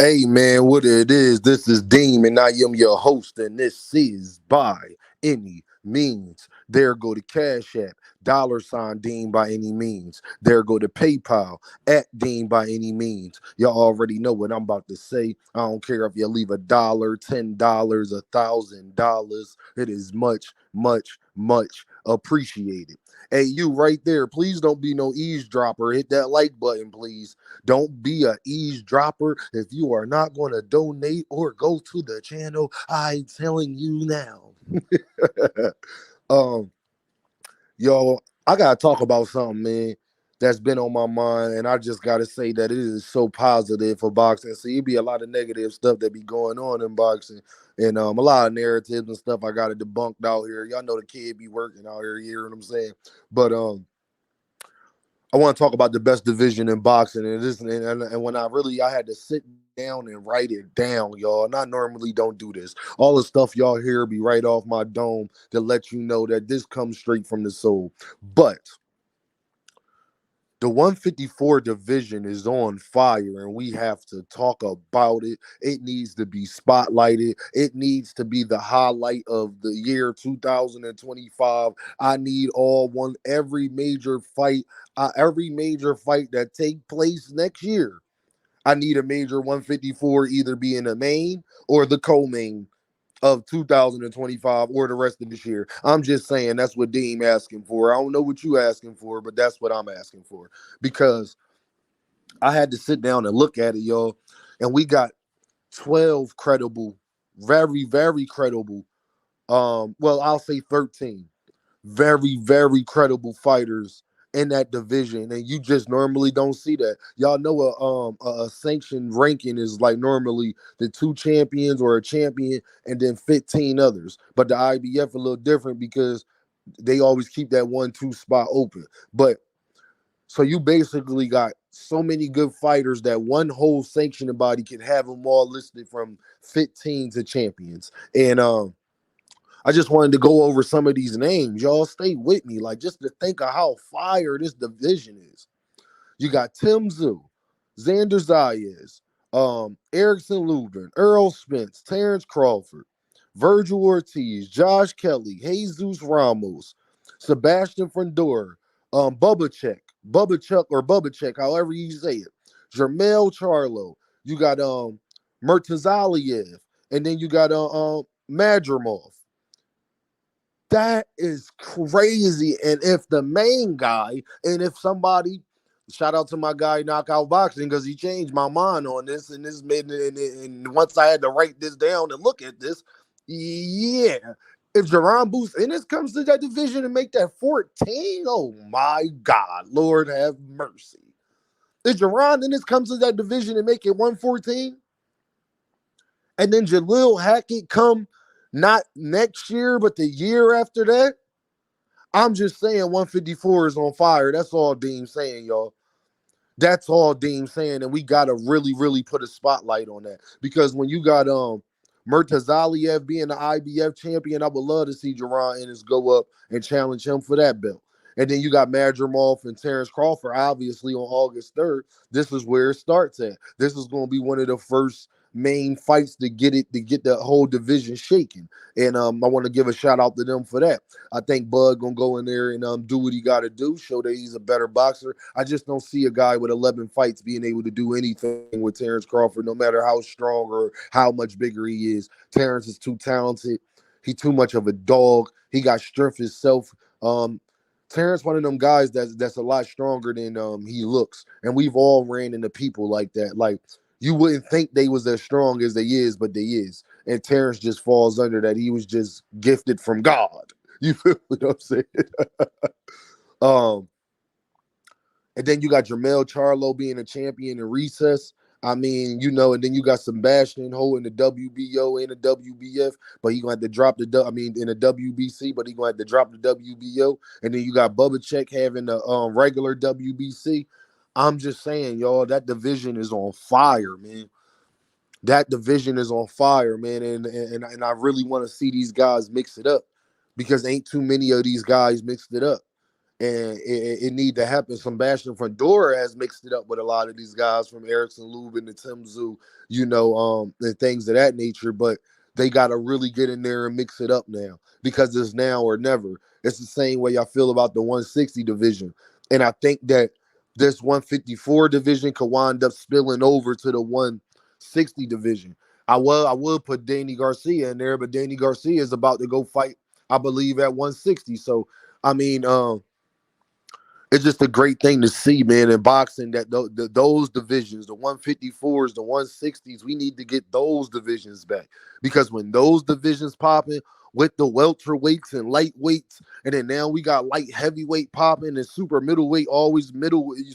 Hey man, what it is? This is Deem, and I am your host, and this is by any means. There go to Cash App, $ Deem by any means. There go to PayPal at Deem by any means. Y'all already know what I'm about to say. I don't care if you leave $1, $10, $1,000. It is much, much, much appreciated. Hey, you right there. Please don't be no eavesdropper. Hit that like button, please. Don't be a eavesdropper if you are not going to donate or go to the channel. I'm telling you now. um, Yo, I gotta talk about something, man, that's been on my mind, and I just gotta say that it is so positive for boxing. See, it be a lot of negative stuff that be going on in boxing, and a lot of narratives and stuff I got to debunked out here. Y'all know the kid be working out here, you hear what I'm saying? But I want to talk about the best division in boxing, and this, and when I had to sit down and write it down, y'all. And I normally don't do this. All the stuff y'all hear be right off my dome to let you know that this comes straight from the soul. But the 154 division is on fire, and we have to talk about it. It needs to be spotlighted. It needs to be the highlight of the year 2025. I need every major fight that take place next year. I need a major 154 either be in the main or the co-main of 2025 or the rest of this year. I'm just saying that's what Deem asking for. I don't know what you asking for, but that's what I'm asking for because I had to sit down and look at it, y'all, and we got 12 credible, very, very credible. Well, I'll say 13 very, very credible fighters in that division, and you just normally don't see that. Y'all know a sanctioned ranking is like normally the two champions or a champion and then 15 others. But the IBF a little different because they always keep that 1-2 spot open. But so you basically got so many good fighters that one whole sanctioning body can have them all listed from 15 to champions. And I just wanted to go over some of these names. Y'all stay with me, like just to think of how fire this division is. You got Tim Zoo, Xander Zayas, Erickson Lubin, Earl Spence, Terrence Crawford, Virgil Ortiz, Josh Kelly, Jesus Ramos, Sebastian Fundora, Bubba Chuck or Bubba Check, however you say it, jermellcharlo. You got Murtazaliev, and then you got Madrimov. That is crazy. And if the main guy, and if somebody, shout out to my guy Knockout Boxing because he changed my mind on this, and this made and once I had to write this down and look at this, yeah. If Jerron Booth Ennis comes to that division and make that 14, oh my God, Lord have mercy. If Jerron Ennis comes to that division and make it 114, and then Jalil Hackett come not next year, but the year after that, I'm just saying 154 is on fire. That's all Dean's saying, y'all. That's all Dean's saying. And we gotta really, really put a spotlight on that. Because when you got Murtazaliev being the IBF champion, I would love to see Jerron Ennis go up and challenge him for that belt. And then you got Madrimov and Terrence Crawford, obviously, on August 3rd. This is where it starts at. This is going to be one of the first main fights to get the whole division shaking. And I want to give a shout out to them for that. I think Bud gonna go in there and do what he got to do, show that he's a better boxer. I just don't see a guy with 11 fights being able to do anything with Terrence Crawford, no matter how strong or how much bigger he is. Terrence is too talented. He too much of a dog. He got strength himself. Terrence, one of them guys that's a lot stronger than he looks, and we've all ran into people like that. Like you wouldn't think they was as strong as they is, but they is. And Terrence just falls under that. He was just gifted from God. You feel what I'm saying? um, and then you got Jermellcharlo being a champion in recess. I mean, and then you got Sebastian holding the WBO and the WBF, but he gonna have to drop in the WBC, but he gonna have to drop the WBO. And then you got Bubba Check having the regular WBC. I'm just saying, y'all, that division is on fire, man. That division is on fire, man, and I really want to see these guys mix it up because ain't too many of these guys mixed it up. and it need to happen. Sebastian Fundora has mixed it up with a lot of these guys from Erickson Lubin to Tim Tszyu, and things of that nature. But they got to really get in there and mix it up now because it's now or never. It's the same way I feel about the 160 division, and I think that this 154 division could wind up spilling over to the 160 division. I would put Danny Garcia in there, but Danny Garcia is about to go fight, I believe, at 160. So I mean, it's just a great thing to see, man, in boxing that those divisions, the 154s, the 160s, we need to get those divisions back because when those divisions popping with the welterweights and lightweights, and then now we got light heavyweight popping and super middleweight, always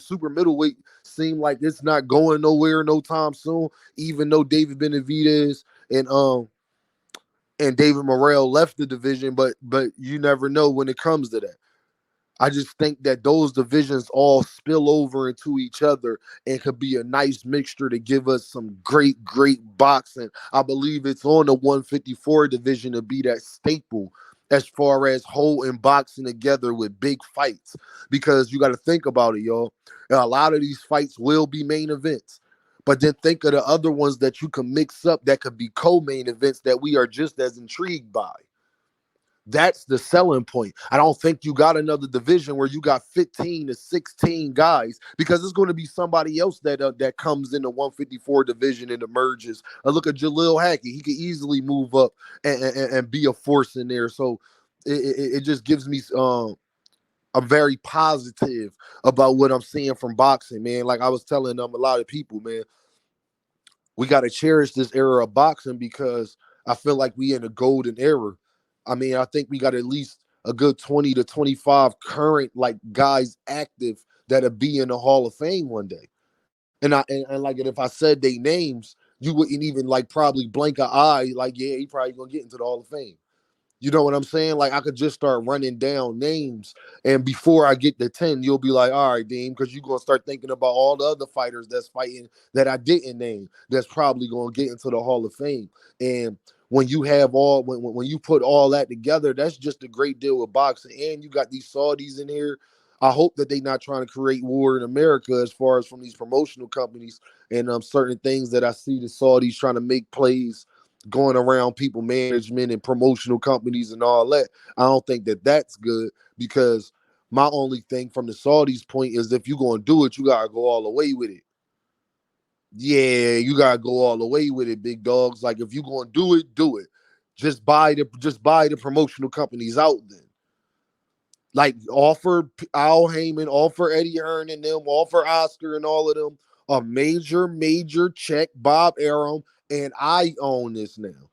super middleweight seem like it's not going nowhere no time soon, even though David Benavidez and David Morrell left the division, but you never know when it comes to that. I just think that those divisions all spill over into each other and could be a nice mixture to give us some great, great boxing. I believe it's on the 154 division to be that staple as far as holding boxing together with big fights. Because you got to think about it, y'all. A lot of these fights will be main events. But then think of the other ones that you can mix up that could be co-main events that we are just as intrigued by. That's the selling point. I don't think you got another division where you got 15 to 16 guys because it's going to be somebody else that comes in the 154 division and emerges. Look at Jalil Hackett. He could easily move up and be a force in there. So it just gives me a very positive about what I'm seeing from boxing, man. Like I was telling a lot of people, man, we got to cherish this era of boxing because I feel like we in a golden era. I mean, I think we got at least a good 20 to 25 current like guys active that'll be in the Hall of Fame one day. And like if I said their names, you wouldn't even like probably blink an eye, like, yeah, he probably gonna get into the Hall of Fame. You know what I'm saying? Like I could just start running down names, and before I get to 10, you'll be like, all right, Dean, because you're gonna start thinking about all the other fighters that's fighting that I didn't name that's probably gonna get into the Hall of Fame. And when you have when you put all that together, that's just a great deal with boxing. And you got these Saudis in here. I hope that they're not trying to create war in America as far as from these promotional companies and certain things that I see the Saudis trying to make plays going around people management and promotional companies and all that. I don't think that that's good because my only thing from the Saudis point is if you're going to do it, you got to go all the way with it. Yeah, you got to go all the way with it, big dogs. Like if you're going to do it, do it. Just buy the promotional companies out then. Like offer Al Heyman, offer Eddie Hearn and them, offer Oscar and all of them a major check, Bob Arum, and I own this now.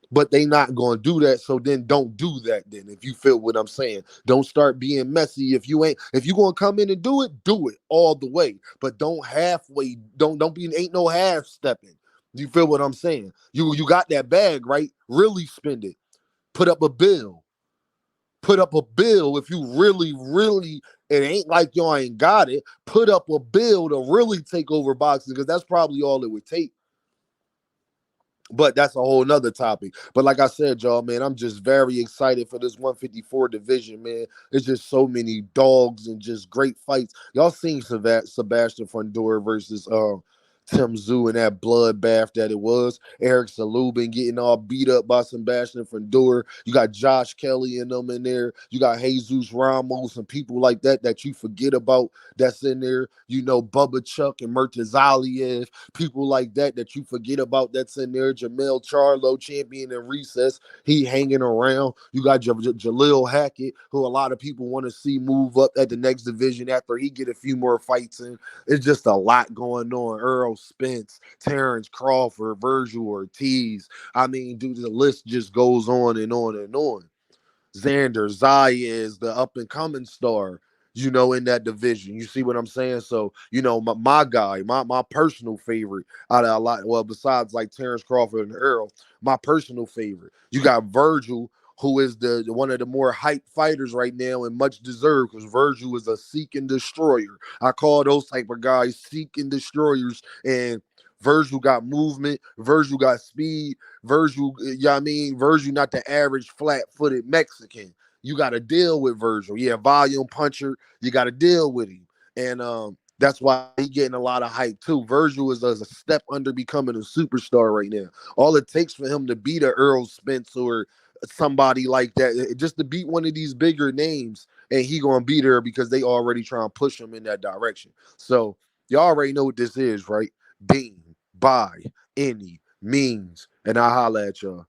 But they not going to do that. So then don't do that then. If you feel what I'm saying, don't start being messy. If you going to come in and do it all the way, but don't halfway. Don't be, ain't no half stepping. You feel what I'm saying? You got that bag, right? Really spend it. Put up a bill. Put up a bill if you really, it ain't like y'all ain't got it. Put up a bill to really take over boxing because that's probably all it would take. But that's a whole nother topic. But like I said, y'all, man, I'm just very excited for this 154 division, man. It's just so many dogs and just great fights. Y'all seen Sebastian Fundora versus Tim Tszyu and that bloodbath that it was. Erickson Lubin getting all beat up by Sebastian Fundora. You got Josh Kelly and them in there. You got Jesus Ramos and people like that you forget about that's in there. You know, Bubba Chuck and Murtazaliev, people like that you forget about that's in there. JermellCharlo, champion in recess, he hanging around. You got Jalil Hackett, who a lot of people want to see move up at the next division after he get a few more fights in. It's just a lot going on. Errol Spence, Terence Crawford, Virgil Ortiz. I mean, dude, the list just goes on and on and on. Xander Zayas, the up and coming star, in that division. You see what I'm saying? So, my guy, my personal favorite out of a lot, well, besides like Terence Crawford and Earl, my personal favorite. You got Virgil, who is the one of the more hyped fighters right now and much deserved because Virgil is a seek and destroyer. I call those type of guys seek and destroyers. And Virgil got movement. Virgil got speed. Virgil, Virgil not the average flat-footed Mexican. you got to deal with Virgil. Yeah, volume puncher, you got to deal with him. And that's why he getting a lot of hype too. Virgil is a step under becoming a superstar right now. All it takes for him to beat a Earl Spence or somebody like that, just to beat one of these bigger names, and he gonna be there because they already trying to push him in that direction. So y'all already know what this is, right? Bean, buy, any means, and I holla at y'all.